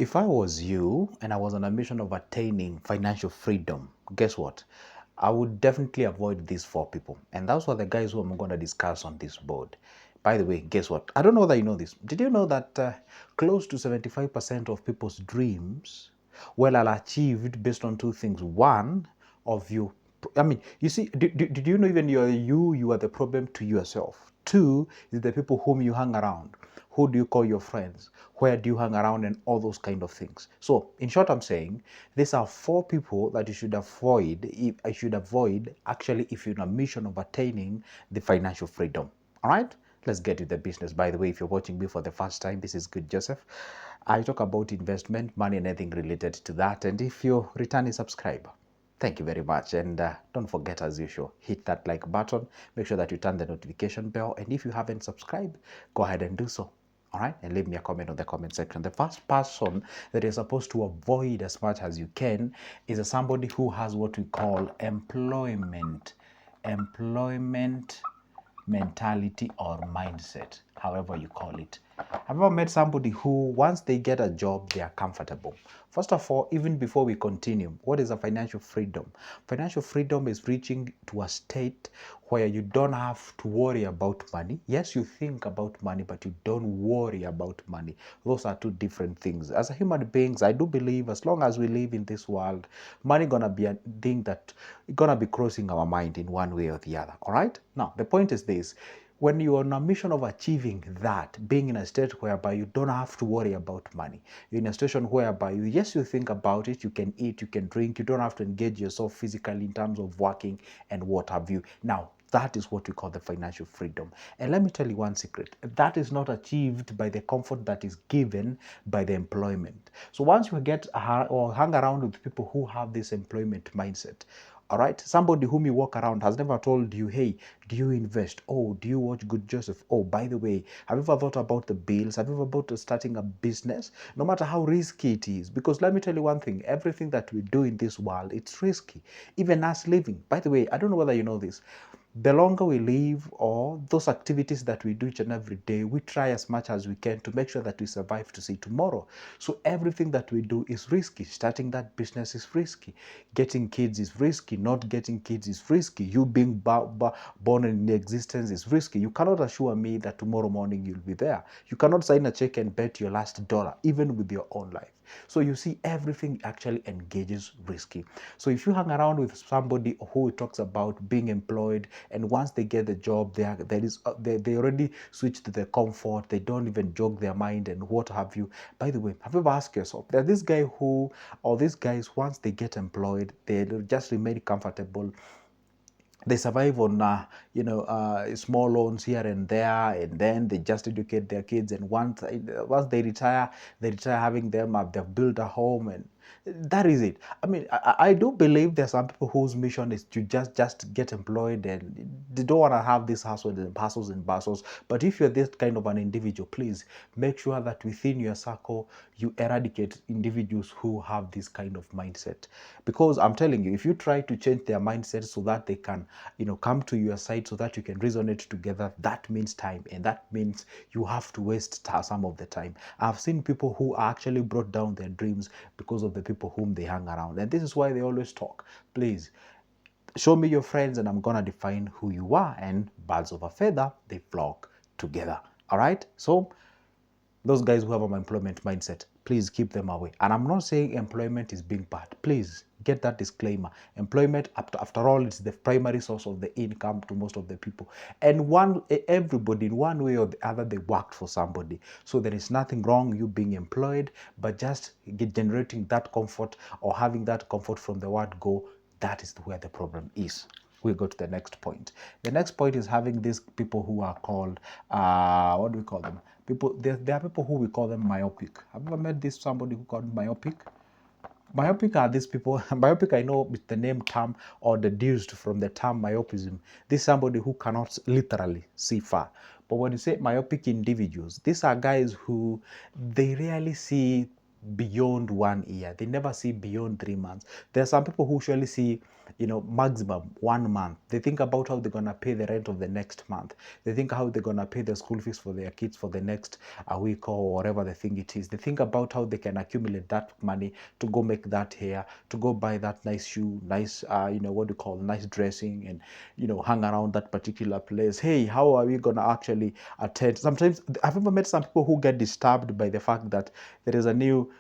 If I was you and I was on a mission of attaining financial freedom, guess what? I would definitely avoid these four people. And that's what the guys who I'm going to discuss on this board. By the way, guess what? I don't know that you know this. Did you know that close to 75% of people's dreams are achieved based on two things? One, of you. I mean, you see, did you know even you are the problem to yourself? Two is the people whom you hang around. Who do you call your friends? Where do you hang around and all those kind of things? So in short, I'm saying these are four people that you should avoid. If I should avoid actually if you're on a mission of attaining the financial freedom. All right, let's get to the business. By the way, if you're watching me for the first time, this is Good Joseph. I talk about investment, money, and anything related to that. And if you're a returning subscriber, thank you very much. And don't forget, as usual, hit that like button. Make sure that you turn the notification bell. And if you haven't subscribed, go ahead and do so. All right, and leave me a comment on the comment section. The first person that you're supposed to avoid as much as you can is somebody who has what we call employment mentality or mindset, however you call it. Have you ever met somebody who, once they get a job, they are comfortable? First of all, even before we continue, what is a financial freedom? Financial freedom is reaching to a state where you don't have to worry about money. Yes, you think about money, but you don't worry about money. Those are two different things. As a human beings, I do believe as long as we live in this world, money gonna be a thing that gonna be crossing our mind in one way or the other. All right? Now, the point is this. When you're on a mission of achieving that, being in a state whereby you don't have to worry about money, you're in a situation whereby yes, you think about it, you can eat, you can drink, you don't have to engage yourself physically in terms of working and what have you. Now, that is what we call the financial freedom. And let me tell you one secret. That is not achieved by the comfort that is given by the employment. So once you get or hang around with people who have this employment mindset, all right, somebody whom you walk around has never told you, hey, do you invest? Oh, do you watch Good Joseph? Oh, by the way, have you ever thought about the bills? Have you ever thought of starting a business? No matter how risky it is, because let me tell you one thing, everything that we do in this world, it's risky. Even us living. By the way, I don't know whether you know this. The longer we live or those activities that we do each and every day, we try as much as we can to make sure that we survive to see tomorrow. So everything that we do is risky. Starting that business is risky. Getting kids is risky. Not getting kids is risky. You being born in existence is risky. You cannot assure me that tomorrow morning you'll be there. You cannot sign a check and bet your last dollar, even with your own life. So you see, everything actually engages risky. So if you hang around with somebody who talks about being employed, and once they get the job, they already switch to the comfort. They don't even jog their mind and what have you. By the way, have you ever asked yourself, there's this guy who, or these guys, once they get employed, they just remain comfortable. They survive on small loans here and there, and then they just educate their kids, and once they retire having them up, they've built a home, and that is it. I mean, I do believe there are some people whose mission is to just get employed, and they don't want to have these hustles and bustles. But if you're this kind of an individual, please make sure that within your circle you eradicate individuals who have this kind of mindset, because I'm telling you, if you try to change their mindset so that they can come to your side so that you can resonate together, that means time, and that means you have to waste some of the time. I've seen people who actually brought down their dreams because of the people whom they hang around, and this is why they always talk. Please show me your friends and I'm gonna define who you are, and birds of a feather, they flock together. All right, so those guys who have an employment mindset, please keep them away. And I'm not saying employment is being bad. Please get that disclaimer. Employment, after all, it's the primary source of the income to most of the people. And everybody, in one way or the other, they worked for somebody. So there is nothing wrong you being employed, but just generating that comfort or having that comfort from the word go, that is where the problem is. We go to the next point. The next point is having these people who are called, what do we call them? There are people who we call them myopic. Have you ever met somebody who called myopic? Myopic are these people. Myopic, I know, is the name term or deduced from the term myopism. This is somebody who cannot literally see far. But when you say myopic individuals, these are guys who they rarely see beyond 1 year. They never see beyond 3 months. There are some people who usually see, maximum 1 month. They think about how they're gonna pay the rent of the next month. They think how they're gonna pay the school fees for their kids for the next week or whatever the thing it is. They think about how they can accumulate that money to go make that hair, to go buy that nice shoe, nice, what do you call, nice dressing, and hang around that particular place. Hey, how are we gonna actually attend? Sometimes I've ever met some people who get disturbed by the fact that there is a new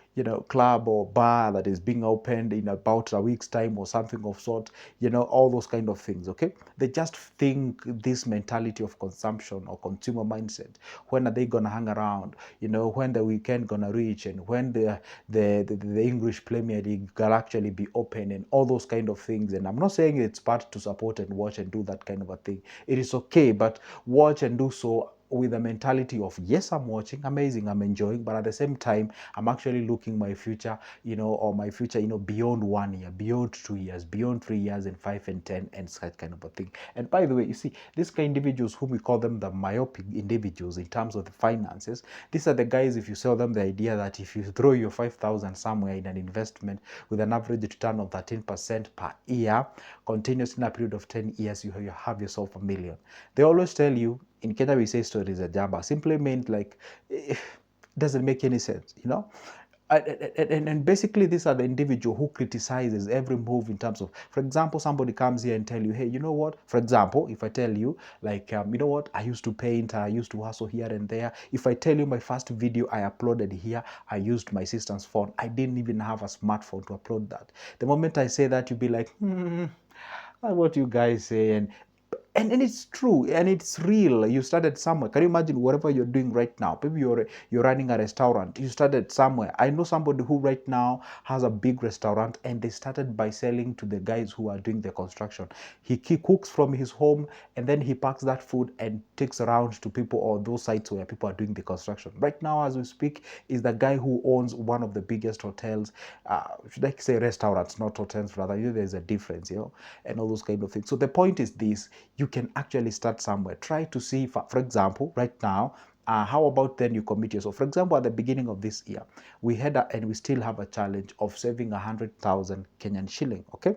club or bar that is being opened in about a week's time or something of sort, all those kind of things. Okay, they just think this mentality of consumption or consumer mindset. When are they gonna hang around? When the weekend gonna reach, and when the English Premier League will actually be open, and all those kind of things. And I'm not saying it's bad to support and watch and do that kind of a thing. It is okay, but watch and do so with a mentality of, yes, I'm watching, amazing, I'm enjoying, but at the same time, I'm actually looking my future, or my future, beyond 1 year, beyond 2 years, beyond 3 years, and 5 and 10, and such kind of a thing. And by the way, you see, these kind of individuals, whom we call them the myopic individuals in terms of the finances, these are the guys, if you sell them the idea that if you throw your 5,000 somewhere in an investment with an average return of 13% per year, continuous in a period of 10 years, you have yourself $1 million. They always tell you, in Kenya we say stories are jamba, simply meant like, doesn't make any sense, and basically these are the individual who criticizes every move in terms of, for example, somebody comes here and tell you, hey, you know what, for example, if I tell you like, you know what, I used to paint, I used to hustle here and there. If I tell you my first video I uploaded here, I used my sister's phone, I didn't even have a smartphone to upload that. The moment I say that, you'll be like, what you guys say? And it's true and it's real. You started somewhere. Can you imagine whatever you're doing right now? Maybe you're running a restaurant. You started somewhere. I know somebody who right now has a big restaurant, and they started by selling to the guys who are doing the construction. He cooks from his home, and then he packs that food and takes around to people or those sites where people are doing the construction. Right now, as we speak, is the guy who owns one of the biggest hotels. Should I say restaurants, not hotels? Rather, there's a difference, and all those kind of things. So the point is this: you can actually start somewhere. Try to see, for example, right now, how about then you commit yourself? For example, at the beginning of this year, we had and we still have a challenge of saving 100,000 Kenyan shilling. Okay.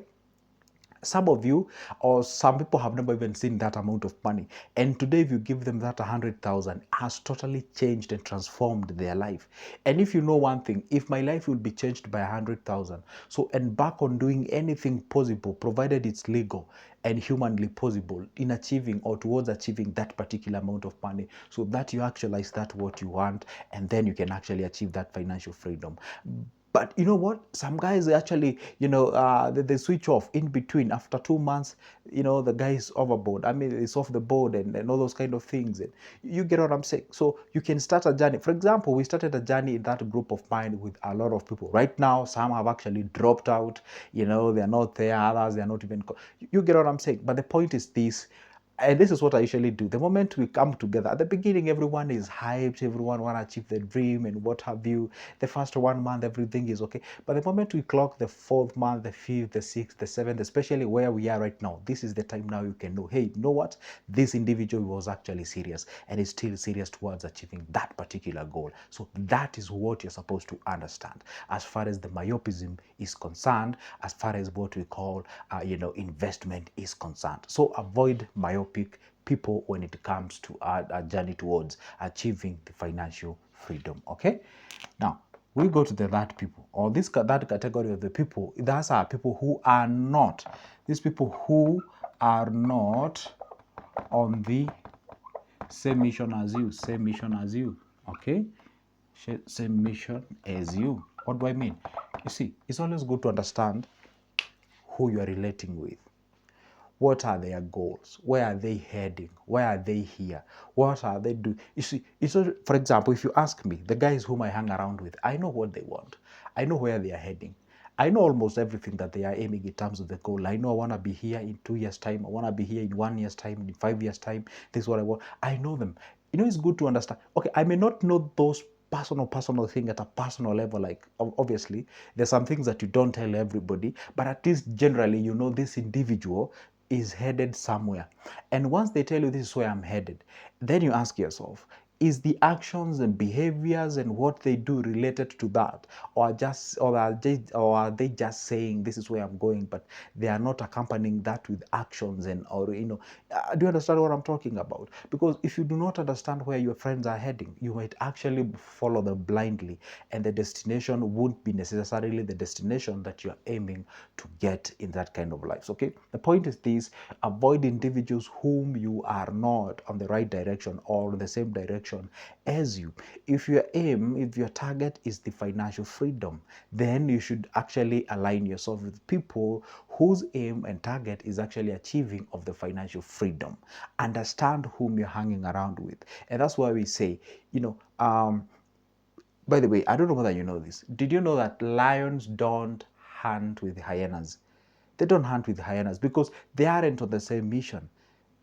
Some of you or some people have never even seen that amount of money, and today if you give them that 100,000, has totally changed and transformed their life. And if you know one thing, if my life will be changed by 100,000, so embark on doing anything possible, provided it's legal and humanly possible, in achieving or towards achieving that particular amount of money, so that you actualize that what you want, and then you can actually achieve that financial freedom. But you know what? Some guys actually, they switch off in between. After 2 months, the guy is overboard. I mean, it's off the board, and all those kind of things. And you get what I'm saying? So you can start a journey. For example, we started a journey in that group of mine with a lot of people. Right now, some have actually dropped out. They're not there. Others, they're not even. You get what I'm saying? But the point is this. And this is what I usually do. The moment we come together, at the beginning, everyone is hyped, everyone want to achieve the dream and what have you. The first 1 month, everything is okay. But the moment we clock the 4th month, the 5th, the 6th, the 7th, especially where we are right now, this is the time now you can know, hey, you know what? This individual was actually serious and is still serious towards achieving that particular goal. So that is what you're supposed to understand as far as the myopism is concerned, as far as what we call, investment is concerned. So avoid myopic people when it comes to a journey towards achieving the financial freedom. Okay, now we go to the that people, or that category of the people. Those are people who are not, these people who are not on the same mission as you, okay, same mission as you. What do I mean? You see, it's always good to understand who you are relating with. What are their goals? Where are they heading? Where are they here? What are they doing? You see, for example, if you ask me, the guys whom I hang around with, I know what they want. I know where they are heading. I know almost everything that they are aiming in terms of the goal. I know I want to be here in 2 years' time. I want to be here in 1 year's time, in 5 years' time. This is what I want. I know them. It's good to understand. Okay, I may not know those personal thing at a personal level. Like, obviously, there's some things that you don't tell everybody, but at least generally, this individual is headed somewhere. And once they tell you this is where I'm headed, then you ask yourself, is the actions and behaviors and what they do related to that, or are they just saying this is where I'm going, but they are not accompanying that with actions, and or do you understand what I'm talking about? Because if you do not understand where your friends are heading, you might actually follow them blindly, and the destination won't be necessarily the destination that you're aiming to get in that kind of lives. Okay, the point is this: avoid individuals whom you are not on the right direction or the same direction as you. If your target is the financial freedom, then you should actually align yourself with people whose aim and target is actually achieving of the financial freedom. Understand whom you're hanging around with. And that's why we say, by the way, I don't know whether you know this. Did you know that lions don't hunt with hyenas? They don't hunt with hyenas because they aren't on the same mission.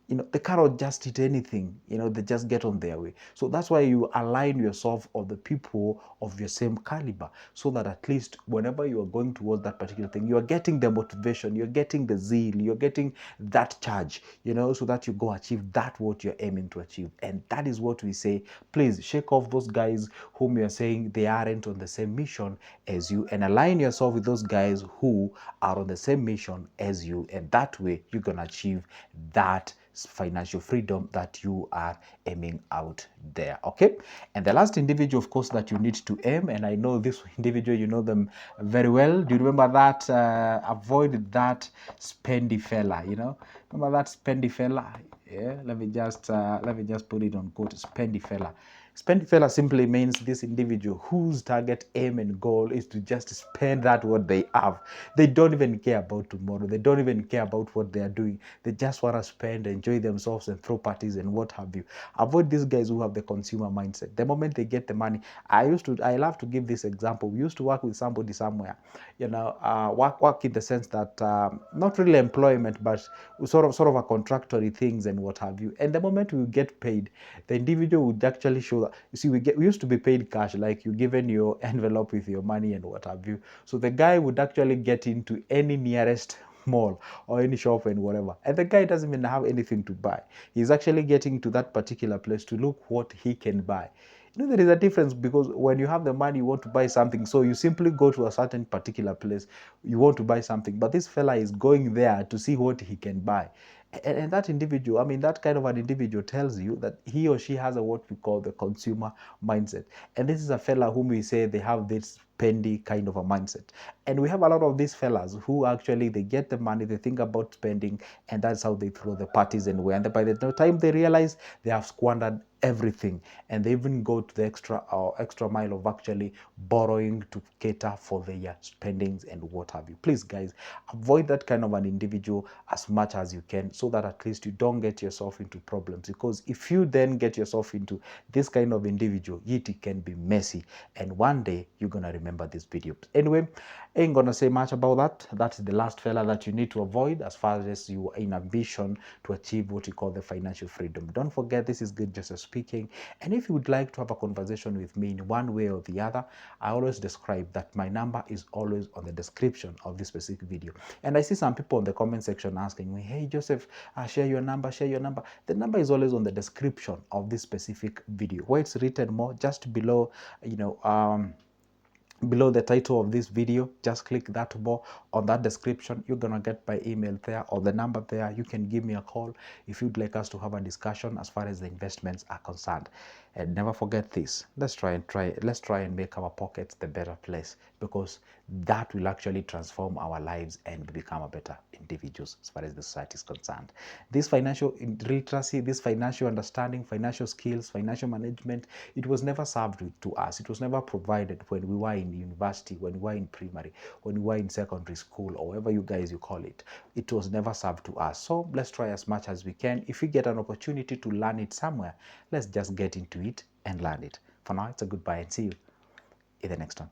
They cannot just eat anything. They just get on their way. So that's why you align yourself of the people of your same caliber, so that at least whenever you are going towards that particular thing, you are getting the motivation, you're getting the zeal, you're getting that charge, so that you go achieve that what you're aiming to achieve. And that is what we say, please shake off those guys whom you're saying they aren't on the same mission as you, and align yourself with those guys who are on the same mission as you. And that way you're going to achieve that financial freedom that you are aiming out there. Okay, and the last individual, of course, that you need to aim, and I know this individual, you know them very well. Do you remember that? Avoid that spendy fella. Remember that spendy fella? Yeah, let me just put it on quote: spendy fella. Spend fella simply means this individual whose target, aim, and goal is to just spend that what they have. They don't even care about tomorrow. They don't even care about what they are doing. They just want to spend, enjoy themselves, and throw parties and what have you. Avoid these guys who have the consumer mindset. The moment they get the money, I love to give this example. We used to work with somebody somewhere, work in the sense that not really employment, but sort of a contractory things and what have you. And the moment we get paid, the individual would actually show that, you see, we used to be paid cash, like you given your envelope with your money and what have you. So the guy would actually get into any nearest mall or any shop and whatever, and the guy doesn't even have anything to buy. He's actually getting to that particular place to look what he can buy. There is a difference, because when you have the money, you want to buy something, so you simply go to a certain particular place, you want to buy something, but this fella is going there to see what he can buy. And that individual, that kind of an individual tells you that he or she has what we call the consumer mindset. And this is a fella whom we say they have this spendy kind of a mindset. And we have a lot of these fellas who actually, they get the money, they think about spending, and that's how they throw the parties and away. And by the time they realize, they have squandered everything, and they even go to the extra mile of actually borrowing to cater for their spendings and what have you. Please, guys, avoid that kind of an individual as much as you can, so that at least you don't get yourself into problems. Because if you then get yourself into this kind of individual, it can be messy, and one day you're gonna remember this video. Anyway, I ain't gonna say much about that. That's the last fella that you need to avoid as far as you are in ambition to achieve what you call the financial freedom. Don't forget, this is Good Joseph speaking, and if you would like to have a conversation with me in one way or the other, I always describe that my number is always on the description of this specific video. And I see some people in the comment section asking me, hey Joseph, share your number. The number is always on the description of this specific video, where it's written more just below, below the title of this video. Just click that more on that description. You're gonna get my email there or the number there. You can give me a call if you'd like us to have a discussion as far as the investments are concerned. And never forget this: let's try and make our pockets the better place, because that will actually transform our lives and become a better individuals as far as the society is concerned. This financial literacy, this financial understanding, financial skills, financial management, it was never served to us. It was never provided when we were in university, when we were in primary, when we were in secondary school, or whatever you guys you call it. It was never served to us. So let's try as much as we can. If we get an opportunity to learn it somewhere, let's just get into it and learn it. For now, it's a goodbye, and see you in the next one.